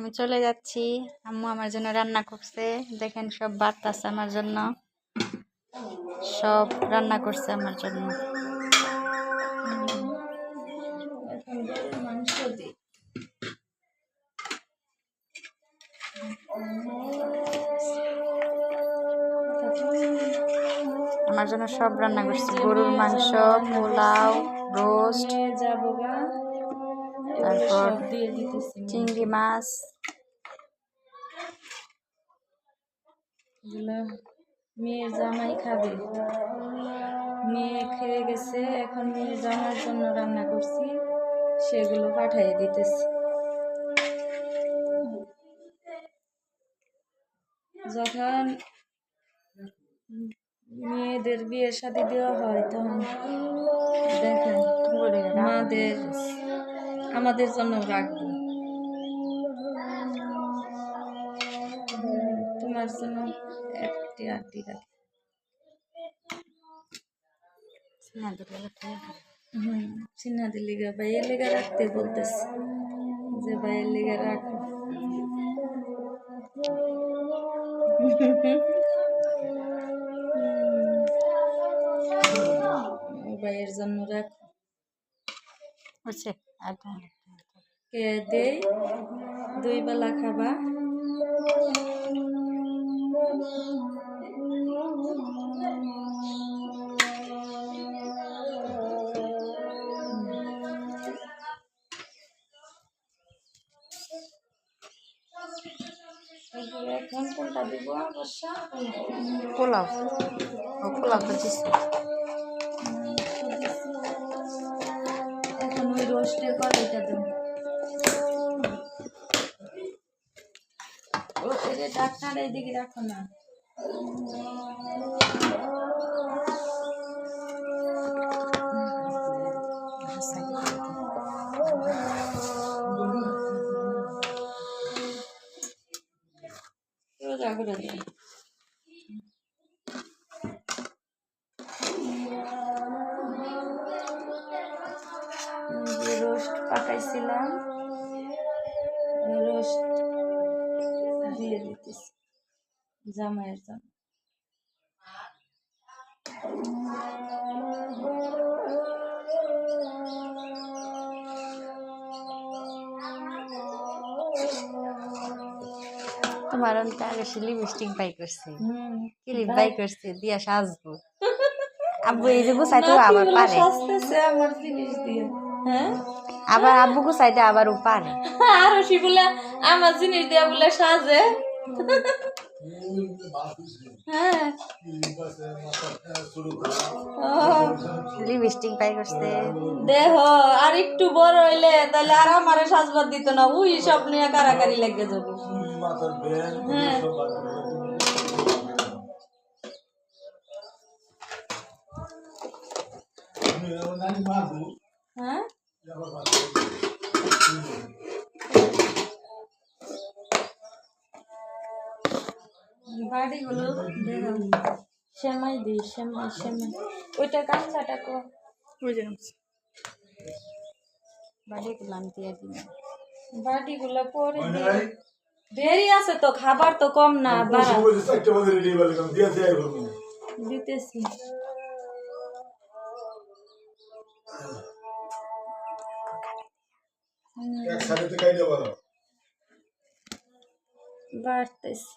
আমি চলে যাচ্ছি। আম্মু আমার জন্য রান্না করছে, দেখেন সব বাড়তাছে আমার জন্য, সব রান্না করছে আমার জন্য। আমার জন্য সব রান্না করছে, গরুর মাংস, পোলাও, রোস্ট, তারপর চিংড়ি মাছ, মেয়ের জামাই খাবে। মেয়ে খেয়ে গেছে, এখন মেয়ের জামার জন্য রান্না করছি, সেগুলো পাঠিয়ে দিতেছি। যখন মেয়েদের বিয়ে শাদী দেওয়া হয় তখন দেখেন আমাদের জন্য রাখবো, তোমার জন্য একটি আটটি রাখি। সিনহাদের লিগা ভাইয়ের লিগা রাখতে বলতেছে, যে ভাইয়ের লিগা রাখো। ভাইয়ের জন্য রাখো। কে দেই 2 বেলা খাবা। এখন কোনটা দিব? পোলাও, পোলাও তো দিচ্ছি। এখন ওই রোস্টের কড়াইটা দেব। ও এর ডাকনাটা এদিকে রাখো না। রোস্ট পাকাইছিলাম, রোস্ট দিয়ে দিতেছি জামাইয়ের জন্য। তোমার অন্তে আগে সে লিপস্টিক বাই করছে, ক্লিপ বাই করছে, দিয়া সাজবো। আব্বু এই যে গুছাইতে আবার পারে, আমার জিনিস দিয়ে। হ্যাঁ, আবার আব্বু গুছাইতে আবার ও পারে। আর সে বলে আমার জিনিস দিয়ে বলে সাজে। হ্যাঁ, লিপস্টিক বাই করছে। দেহ আর একটু বড় হইলে তাহলে আর আমারে সাজবার দিত না, ওই সব নিয়ে কারাকারি লেগে যাবো। হ্যাঁ, হ্যাঁ, বাড়িগুলো দেখো সেমাই দিই, সেমাই সেমাই ওইটা কাঁচাটা কো বাড়িগুলো আমি দিয়ে দিই। বাটিগুলো পরে দিই, দেরি আছে তো, খাবার তো কম না, দিতেছি। বাড়তেছি।